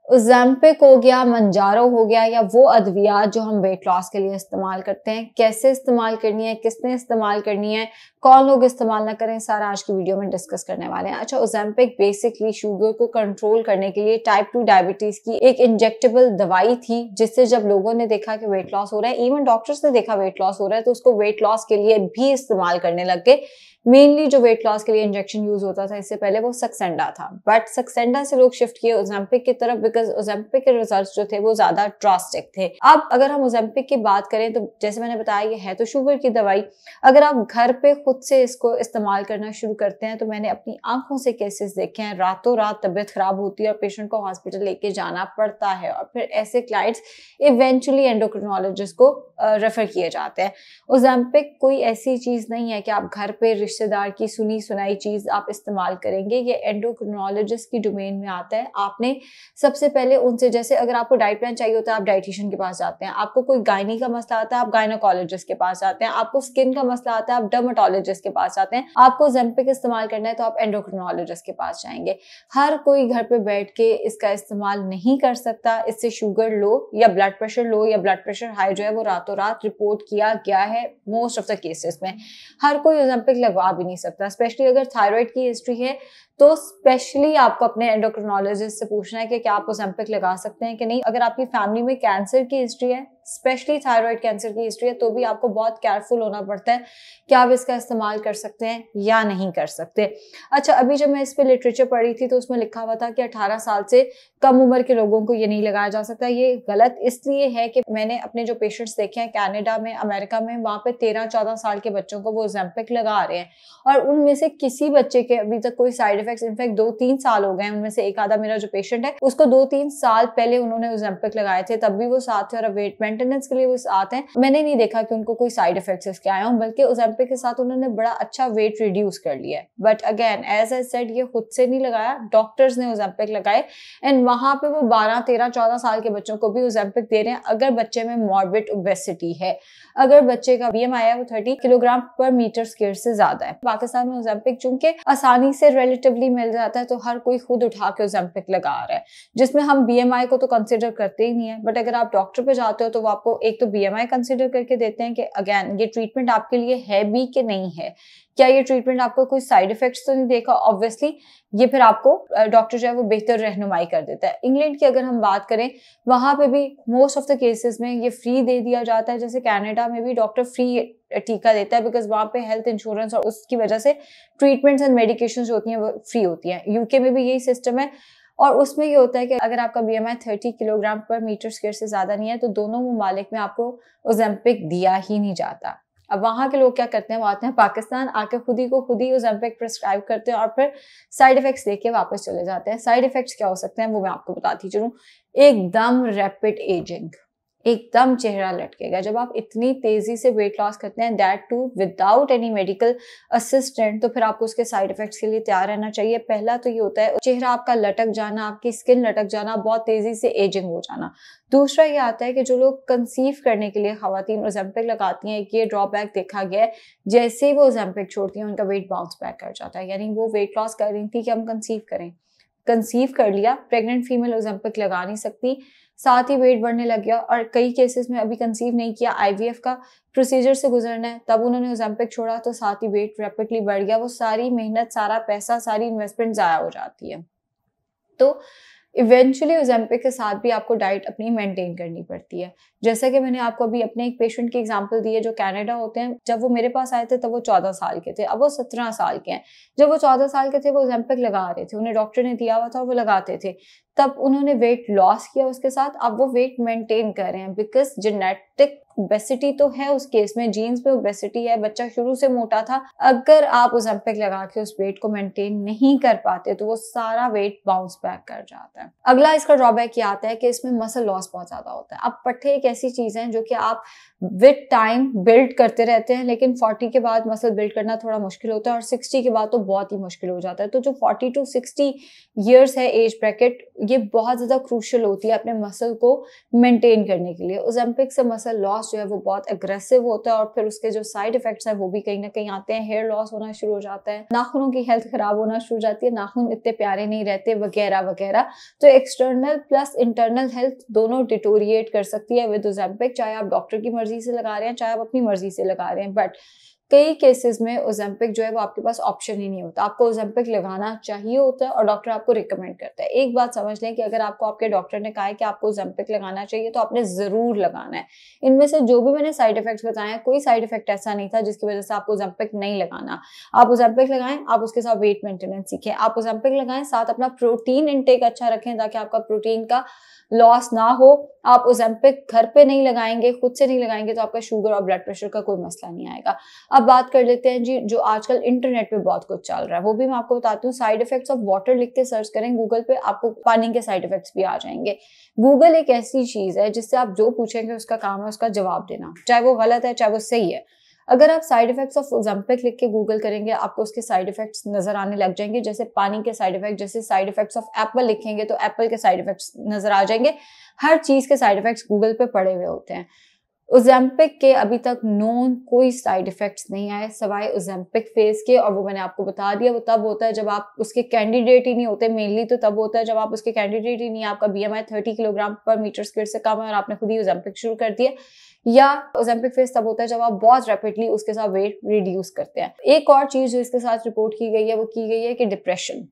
Ozempic हो गया, मंजारो हो गया या वो अद्वियात जो हम वेट लॉस के लिए इस्तेमाल करते हैं, कैसे इस्तेमाल करनी है, किसने इस्तेमाल करनी है, कौन लोग इस्तेमाल ना करें, सारा आज की वीडियो में डिस्कस करने वाले हैं। अच्छा, ओज़ेम्पिक बेसिकली शुगर को कंट्रोल करने के लिए टाइप 2 डायबिटीज की एक इंजेक्टेबल दवाई थी, जिससे जब लोगों ने देखा कि वेट लॉस हो रहा है, इवन डॉक्टर्स ने देखा वेट लॉस हो रहा है, तो उसको वेट लॉस के लिए भी इस्तेमाल करने लग गए। मेनली जो वेट लॉस के लिए इंजेक्शन यूज होता था इससे पहले वो सक्सेंडा था, बट सक्सेंडा से लोग शिफ्ट किए ओज़ेम्पिक की तरफ, बिकॉज ओज़ेम्पिक के रिजल्ट्स जो थे वो ज्यादा ड्रास्टिक थे। अब अगर हम ओज़ेम्पिक की बात करें तो जैसे मैंने बताया ये है तो शुगर की दवाई, अगर आप घर पे खुद से इसको इस्तेमाल करना शुरू करते हैं तो मैंने अपनी आंखों से केसेस देखे हैं, रातों रात तबियत खराब होती है और पेशेंट को हॉस्पिटल लेके जाना पड़ता है, और फिर ऐसे क्लाइंट्स इवेंचुअली एंडोक्रिनोलॉजिस्ट को रेफर किए जाते हैं। ओज़ेम्पिक कोई ऐसी चीज नहीं है कि आप घर पे रिश्तेदार की सुनी सुनाई चीज आप इस्तेमाल करेंगे, ये एंडोक्रिनोलॉजिस्ट की डोमेन में आता है। आपने सबसे पहले उनसे, जैसे अगर आपको डाइट प्लान चाहिए होता है आप डाइटिशियन के पास जाते हैं, आपको कोई गायनी का मसला आता है आप गायनोकोलॉजिस्ट के पास जाते हैं, आपको स्किन का मसला आता है आप डर्मेटोलॉजिस्ट के पास जाते हैं, आपको ओज़ेम्पिक इस्तेमाल करना है तो आप एंडोक्रिनोलॉजिस्ट के पास जाएंगे। हर कोई घर पे बैठ के इसका इस्तेमाल नहीं कर सकता, इससे शुगर लो या ब्लड प्रेशर लो या ब्लड प्रेशर हाई जो है वो रातों रात रिपोर्ट किया गया है मोस्ट ऑफ द केसेस में। हर कोई ओज़ेम्पिक लगवा भी नहीं सकता, स्पेशली अगर थायराइड की हिस्ट्री है तो स्पेशली आपको अपने एंडोक्रिनोलॉजिस्ट से पूछना है कि क्या आप ओज़ेम्पिक लगा सकते हैं कि नहीं। अगर आपकी फैमिली में कैंसर की हिस्ट्री है, स्पेशली थायराइड कैंसर की हिस्ट्री है, तो भी आपको बहुत केयरफुल होना पड़ता है कि आप इसका इस्तेमाल कर सकते हैं या नहीं कर सकते। अच्छा, अभी जब मैं इस पे लिटरेचर पढ़ी थी तो उसमें लिखा हुआ था कि 18 साल से कम उम्र के लोगों को ये नहीं लगाया जा सकता। ये गलत इसलिए है कि मैंने अपने जो पेशेंट्स देखे हैं कनाडा में, अमेरिका में, वहां पे 13-14 साल के बच्चों को वो ओज़ेम्पिक लगा रहे हैं और उनमें से किसी बच्चे के अभी तक कोई साइड इफेक्ट्स, इनफैक्ट 2-3 साल हो गए, उनमें से एक आधा मेरा जो पेशेंट है उसको 2-3 साल पहले उन्होंने ओज़ेम्पिक लगाए थे, तब भी वो साथ थे और वेट मेंटेनेंस के लिए वो साथ हैं। मैंने नहीं देखा कि उनको कोई साइड इफेक्ट्स इसके आए हों, बल्कि ओज़ेम्पिक के साथ उन्होंने बड़ा अच्छा वेट रिड्यूस कर लिया है। But again as I said, ये खुद से नहीं लगाया, डॉक्टर्स ने ओज़ेम्पिक लगाए एंड वहां पे वो 12-13-14 साल के बच्चों को भी ओज़ेम्पिक दे रहे हैं अगर बच्चे में मॉर्बिड ओबेसिटी है, अगर बच्चे का BMI है वो 30 किलोग्राम पर मीटर स्क्वायर से ज्यादा है। पाकिस्तान में ओज़ेम्पिक चूंकि आसानी से रिलेटिवली मिल जाता है तो हर कोई खुद उठा के ओज़ेम्पिक लगा रहा है, जिसमें हम BMI को तो कंसिडर करते ही नहीं है। बट अगर आप डॉक्टर पे जाते हो तो वो आपको एक तो BMI कंसिडर करके देते हैं कि अगेन ये ट्रीटमेंट आपके लिए है भी कि नहीं है, क्या ये ट्रीटमेंट आपको कोई साइड इफेक्ट्स तो नहीं देगा। ऑब्वियसली ये फिर आपको डॉक्टर जो है वो बेहतर रहनुमाई कर देता है। इंग्लैंड की अगर हम बात करें, वहां पे भी मोस्ट ऑफ द केसेस में ये फ्री दे दिया जाता है, जैसे कनाडा में भी डॉक्टर फ्री टीका देता है, बिकॉज वहां पे हेल्थ इंश्योरेंस और उसकी वजह से ट्रीटमेंट्स एंड मेडिकेशन जो होती हैं वो फ्री होती हैं। यूके में भी यही सिस्टम है और उसमें ये होता है कि अगर आपका BMI 30 किलोग्राम पर मीटर स्क्वायर से ज्यादा नहीं है तो दोनों ममालिक में आपको ओज़ेम्पिक दिया ही नहीं जाता। अब वहां के लोग क्या करते हैं, वो आते हैं पाकिस्तान, आके खुद ही ओज़ेम्पिक प्रिस्क्राइब करते हैं और फिर साइड इफेक्ट्स देके वापस चले जाते हैं। साइड इफेक्ट्स क्या हो सकते हैं वो मैं आपको बताती चलूं। एकदम रैपिड एजिंग, एकदम चेहरा लटकेगा जब आप इतनी तेजी से वेट लॉस करते हैं, that too without any medical assistant, तो फिर आपको उसके साइड इफेक्ट्स के लिए तैयार रहना चाहिए। पहला तो ये होता है चेहरा आपका लटक जाना, आपकी स्किन लटक जाना, बहुत तेजी से एजिंग हो जाना। दूसरा ये आता है कि जो लोग कंसीव करने के लिए खवातीन ओज़ेम्पिक लगाती हैं, एक ये ड्रॉबैक देखा गया है, जैसे ही वो ओज़ेम्पिक छोड़ती हैं उनका वेट बाउंस बैक कर जाता है। यानी वो वेट लॉस कर रही थी कि हम कंसीव करें, कंसीव कर लिया, प्रेग्नेंट फीमेल ओज़ेम्पिक लगा नहीं सकती, साथ ही वेट बढ़ने लग गया और कई केसेस में अभी कंसीव नहीं किया, IVF का प्रोसीजर से गुजरना है, तब उन्होंने ओज़ेम्पिक छोड़ा तो साथ ही वेट रैपिडली बढ़ गया। वो सारी मेहनत, सारा पैसा, सारी इन्वेस्टमेंट ज़ाया हो जाती है। तो इवेंचुअली ओज़ेम्पिक के साथ भी आपको डाइट अपनी मेंटेन करनी पड़ती है। जैसा कि मैंने आपको अभी अपने एक पेशेंट की एग्जांपल दी है जो कनाडा होते हैं, जब वो मेरे पास आए थे तब वो 14 साल के थे, अब वो 17 साल के हैं। जब वो 14 साल के थे वो ओज़ेम्पिक लगा रहे थे, उन्हें डॉक्टर ने दिया हुआ था, वो लगाते थे, तब उन्होंने वेट लॉस किया उसके साथ, अब वो वेट मेंटेन कर रहे हैं, बिकॉज जेनेटिक ओबेसिटी तो है उस केस में, जीन्स में ओबेसिटी है, बच्चा शुरू से मोटा था। अगर आप ओज़ेम्पिक लगा के उस वेट को मेंटेन नहीं कर पाते तो वो सारा वेट बाउंस बैक कर जाता है। अगला इसका ड्रॉबैक ये आता है कि इसमें मसल लॉस बहुत ज्यादा होता है। अब पट्टे एक ऐसी चीज है जो कि आप विद टाइम बिल्ड करते रहते हैं, लेकिन 40 के बाद मसल बिल्ड करना थोड़ा मुश्किल होता है और 60 के बाद तो बहुत ही मुश्किल हो जाता है। तो जो 40 to 60 ईयर्स है एज ब्रैकेट, ये बहुत ज़्यादा क्रूशियल होती है अपने मसल को मेंटेन करने के लिए। ओजेम्पिक से मसल लॉस जो है वो बहुत एग्रेसिव होता है और फिर उसके जो साइड इफेक्ट्स हैं वो भी कहीं ना कहीं आते हैं। हेयर लॉस होना शुरू हो जाता है, नाखूनों की हेल्थ खराब होना शुरू हो जाती है, नाखून इतने प्यारे नहीं रहते वगैरह वगैरह। तो एक्सटर्नल प्लस इंटरनल हेल्थ दोनों डिटोरिएट कर सकती है विद ओजेम्पिक, चाहे आप डॉक्टर की मर्जी से लगा रहे हैं चाहे आप अपनी मर्जी से लगा रहे हैं। बट कई केसेस में ओजेम्पिक जो है वो आपके पास ऑप्शन ही नहीं होता, आपको ओजेम्पिक लगाना चाहिए होता है और डॉक्टर आपको रिकमेंड करता है। एक बात समझ लें कि अगर आपको आपके डॉक्टर ने कहा है कि आपको ओजेम्पिक लगाना चाहिए तो आपने जरूर लगाना है। इनमें से जो भी मैंने साइड इफेक्ट्स बताए हैं, कोई साइड इफेक्ट ऐसा नहीं था जिसकी वजह से आपको ओजेम्पिक नहीं लगाना। आप ओजेम्पिक लगाएं, आप उसके साथ वेट मेंटेनेंस सीखें, आप ओजेम्पिक लगाएं, साथ अपना प्रोटीन इनटेक अच्छा रखें ताकि आपका प्रोटीन का लॉस ना हो। आप ओजेम्पिक घर पे नहीं लगाएंगे, खुद से नहीं लगाएंगे तो आपका शुगर और ब्लड प्रेशर का कोई मसला नहीं आएगा। अब बात कर लेते हैं जी, जो आजकल इंटरनेट पे बहुत कुछ चल रहा है वो भी मैं आपको बताती हूँ। साइड इफेक्ट्स ऑफ वाटर लिख के सर्च करें गूगल पे, आपको पानी के साइड इफेक्ट्स भी आ जाएंगे। गूगल एक ऐसी चीज है जिससे आप जो पूछेंगे उसका काम है उसका जवाब देना, चाहे वो गलत है चाहे वो सही है। अगर आप साइड इफेक्ट्स ऑफ ओजेम्पिक लिख के गूगल करेंगे आपको उसके साइड इफेक्ट्स नजर आने लग जाएंगे, जैसे पानी के साइड इफेक्ट, जैसे साइड इफेक्ट्स ऑफ एप्पल लिखेंगे तो एप्पल के साइड इफेक्ट्स नजर आ जाएंगे। हर चीज के साइड इफेक्ट्स गूगल पे पड़े हुए होते हैं। ओजेम्पिक के अभी तक नोन कोई साइड इफेक्ट्स नहीं आए सिवाय ओजेम्पिक फेस के, और वो मैंने आपको बता दिया वो तब होता है जब आप उसके कैंडिडेट ही नहीं होते। मेनली तो तब होता है जब आप उसके कैंडिडेट ही नहीं है, आपका BMI 30 किलोग्राम पर मीटर स्क्वायर से कम है और आपने खुद ही ओजेम्पिक शुरू कर दिया। या ओजेम्पिक फेस तब होता है जब आप बहुत रैपिडली उसके साथ वेट रिड्यूस करते हैं। एक और चीज जो इसके साथ रिपोर्ट की गई है वो की गई है कि डिप्रेशन,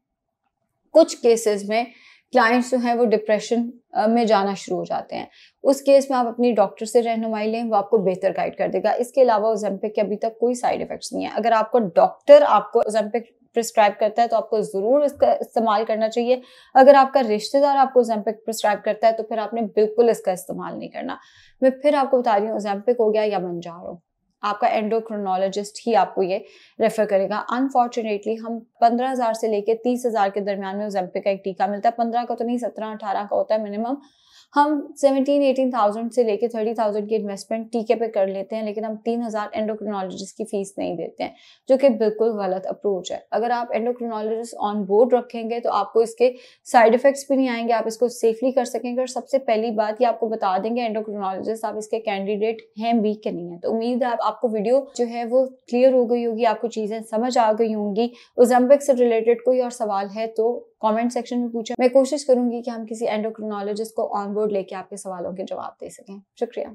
कुछ केसेस में क्लाइंट्स जो हैं वो डिप्रेशन में जाना शुरू हो जाते हैं। उस केस में आप अपनी डॉक्टर से रहनुमाई लें, वो आपको बेहतर गाइड कर देगा। इसके अलावा ओजेम्पिक के अभी तक कोई साइड इफेक्ट्स नहीं है। अगर आपको डॉक्टर आपको ओजेम्पिक प्रिस्क्राइब करता है तो आपको जरूर इसका इस्तेमाल करना चाहिए। अगर आपका रिश्तेदार आपको ओजेम्पिक प्रिस्क्राइब करता है तो फिर आपने बिल्कुल इसका इस्तेमाल नहीं करना। मैं फिर आपको बता रही हूँ, ओजेम्पिक हो गया या मंजारो, आपका एंडोक्रोनोलॉजिस्ट ही आपको ये रेफर करेगा। अनफॉर्चुनेटली हम 15,000 से लेके 30,000 के दरमियान में ओजेम्पिक का एक टीका मिलता है। 15 का तो नहीं, 17-18 का होता है मिनिमम। हम 17-18,000 से लेके 30,000 की इन्वेस्टमेंट टीके पे कर लेते हैं, लेकिन हम 3,000 एंडोक्रोनोलॉजिस्ट की फीस नहीं देते हैं, जो कि बिल्कुल गलत अप्रोच है। अगर आप एंडोक्रोनोलॉजिस्ट ऑन बोर्ड रखेंगे तो आपको इसके साइड इफेक्ट्स भी नहीं आएंगे, आप इसको सेफली कर सकेंगे। और सबसे पहली बात ये आपको बता देंगे एंडोक्रोनोलॉजिस्ट आप इसके कैंडिडेट हैं भी कि नहीं है। तो उम्मीद है आपको वीडियो जो है वो क्लियर हो गई होगी, आपको चीजें समझ आ गई होंगी। ओजेम्पिक से रिलेटेड कोई और सवाल है तो कमेंट सेक्शन में पूछें, मैं कोशिश करूंगी कि हम किसी एंडोक्रोनोलॉजिस्ट को ऑन बोर्ड लेके आपके सवालों के जवाब दे सकें। शुक्रिया।